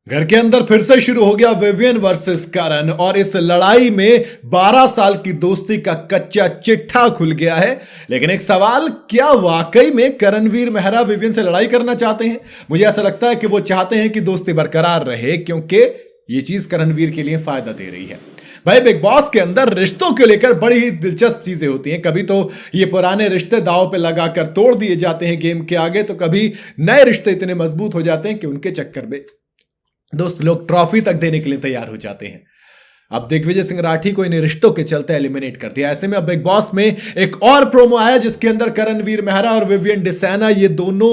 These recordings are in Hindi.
घर के अंदर फिर से शुरू हो गया विवियन वर्सेस करण और इस लड़ाई में 12 साल की दोस्ती का कच्चा चिट्ठा खुल गया है। लेकिन एक सवाल, क्या वाकई में करणवीर मेहरा विवियन से लड़ाई करना चाहते हैं? मुझे ऐसा लगता है कि वो चाहते हैं कि दोस्ती बरकरार रहे, क्योंकि ये चीज करणवीर के लिए फायदा दे रही है। भाई, बिग बॉस के अंदर रिश्तों को लेकर बड़ी ही दिलचस्प चीजें होती हैं। कभी तो ये पुराने रिश्ते दांव पे लगाकर तोड़ दिए जाते हैं गेम के आगे, तो कभी नए रिश्ते इतने मजबूत हो जाते हैं कि उनके चक्कर में दोस्त लोग ट्रॉफी तक देने के लिए तैयार हो जाते हैं। अब दिग्विजय सिंह राठी को इन रिश्तों के चलते एलिमिनेट कर दिया। ऐसे में अब बिग बॉस में एक और प्रोमो आया जिसके अंदर करणवीर मेहरा और विवियन डिसैना ये दोनों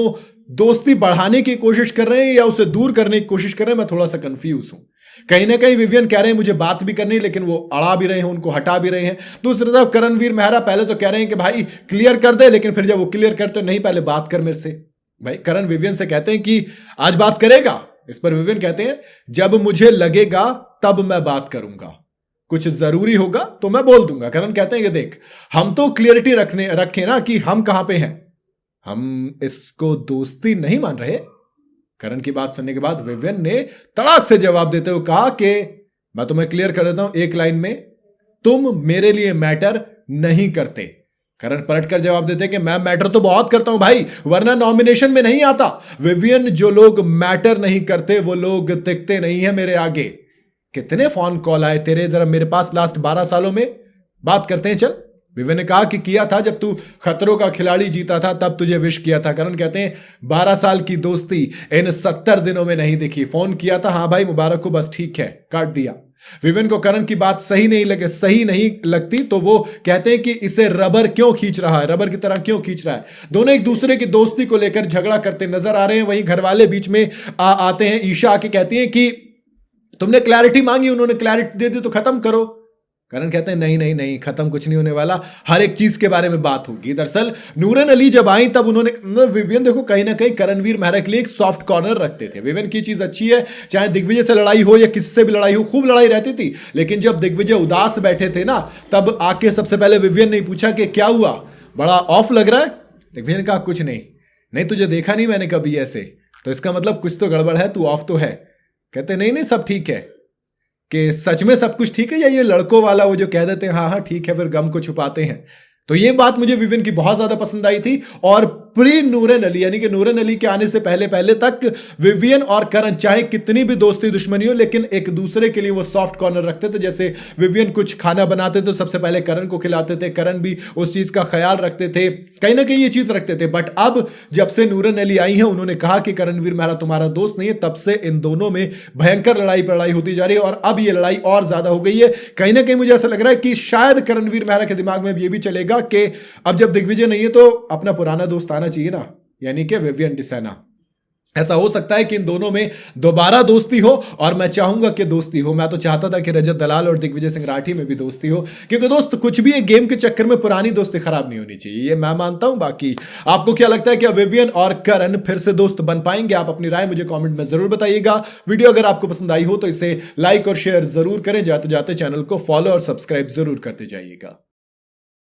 दोस्ती बढ़ाने की कोशिश कर रहे हैं या उसे दूर करने की कोशिश कर रहे हैं। मैं थोड़ा सा कंफ्यूज हूं। कहीं ना कहीं विवियन कह रहे हैं मुझे बात भी करनी है, लेकिन वो अड़ा भी रहे हैं, उनको हटा भी रहे हैं। दूसरी तरफ करणवीर मेहरा पहले तो कह रहे हैं कि भाई क्लियर कर दे, लेकिन फिर जब वो क्लियर करते नहीं, पहले बात कर मेरे से। भाई, करण विवियन से कहते हैं कि आज बात करेगा। इस पर विवियन कहते हैं जब मुझे लगेगा तब मैं बात करूंगा, कुछ जरूरी होगा तो मैं बोल दूंगा। करण कहते हैं कि देख, हम तो क्लियरिटी रखें ना कि हम कहां पे हैं, हम इसको दोस्ती नहीं मान रहे। करण की बात सुनने के बाद विवियन ने तड़ाक से जवाब देते हुए कहा कि मैं तुम्हें क्लियर कर देता हूं एक लाइन में, तुम मेरे लिए मैटर नहीं करते। करण पलटकर जवाब देते कि मैं मैटर तो बहुत करता हूं भाई, वरना नॉमिनेशन में नहीं आता। विवियन, जो लोग मैटर नहीं करते वो लोग टिकते नहीं है मेरे आगे। कितने फोन कॉल आए तेरे जरा मेरे पास लास्ट 12 सालों में, बात करते हैं चल। विवियन ने कहा कि किया था जब तू खतरों का खिलाड़ी जीता था, तब तुझे विश किया था। करण कहते हैं 12 साल की दोस्ती इन 70 दिनों में नहीं दिखी। फोन किया था, हाँ भाई मुबारक को, बस ठीक है, काट दिया। विवियन को करण की बात सही नहीं लगती, तो वो कहते हैं कि इसे रबर क्यों खींच रहा है, रबर की तरह क्यों खींच रहा है। दोनों एक दूसरे की दोस्ती को लेकर झगड़ा करते नजर आ रहे हैं। वहीं घर वाले बीच में आते हैं। ईशा आके कहती हैं कि तुमने क्लैरिटी मांगी, उन्होंने क्लैरिटी दे दी तो खत्म करो। करण कहते हैं नहीं नहीं नहीं, खत्म कुछ नहीं होने वाला, हर एक चीज के बारे में बात होगी। दरअसल नूरन अली जब आई तब उन्होंने, विवियन देखो कहीं ना कहीं करणवीर मेहरा के लिए एक सॉफ्ट कॉर्नर रखते थे। विवियन की चीज अच्छी है, चाहे दिग्विजय से लड़ाई हो या किससे भी लड़ाई हो, खूब लड़ाई रहती थी। लेकिन जब दिग्विजय उदास बैठे थे ना, तब आके सबसे पहले विवियन ने पूछा कि क्या हुआ, बड़ा ऑफ लग रहा है। दिग्विजय ने कहा कुछ नहीं, नहीं तुझे देखा नहीं मैंने कभी ऐसे, तो इसका मतलब कुछ तो गड़बड़ है, तू ऑफ तो है। कहते नहीं नहीं सब ठीक है। कि सच में सब कुछ ठीक है या ये लड़कों वाला वो जो कह देते हैं हाँ हाँ ठीक है, फिर गम को छुपाते हैं। तो ये बात मुझे विवियन की बहुत ज्यादा पसंद आई थी। और प्री नूरन अली, यानी कि नूरन अली के आने से पहले पहले तक विवियन और करण चाहे कितनी भी दोस्ती दुश्मनी हो, लेकिन एक दूसरे के लिए वो सॉफ्ट कॉर्नर रखते थे। जैसे विवियन कुछ खाना बनाते तो सबसे पहले करण को खिलाते थे, करण भी उस चीज का ख्याल रखते थे, कहीं ना कहीं ये चीज रखते थे। बट अब जब से नूरन अली आई है, उन्होंने कहा कि करणवीर मेहरा तुम्हारा दोस्त नहीं है, तब से इन दोनों में भयंकर लड़ाई होती जा रही है। और अब ये लड़ाई और ज्यादा हो गई है। कहीं ना कहीं मुझे ऐसा लग रहा है कि शायद करणवीर मेहरा के दिमाग में ये भी चलेगा कि अब जब दिग्विजय नहीं है तो अपना पुराना दोस्त आना चाहिए ना, यानी कि विवियन डिसैना। ऐसा हो सकता है कि इन दोनों में दोबारा दोस्ती हो, और मैं चाहूंगा कि दोस्ती हो। मैं तो चाहता था कि रजत दलाल और दिग्विजय सिंह राठी में भी दोस्ती हो, क्योंकि दोस्त कुछ भी एक गेम के चक्कर में पुरानी दोस्ती खराब नहीं होनी चाहिए, ये मैं मानता हूं। बाकी आपको क्या लगता है कि विवियन और करण फिर से दोस्त बन पाएंगे? आप अपनी राय मुझे कॉमेंट में जरूर बताइएगा। वीडियो अगर आपको पसंद आई हो तो इसे लाइक और शेयर जरूर करें। जाते जाते चैनल को फॉलो और सब्सक्राइब जरूर करते जाइएगा।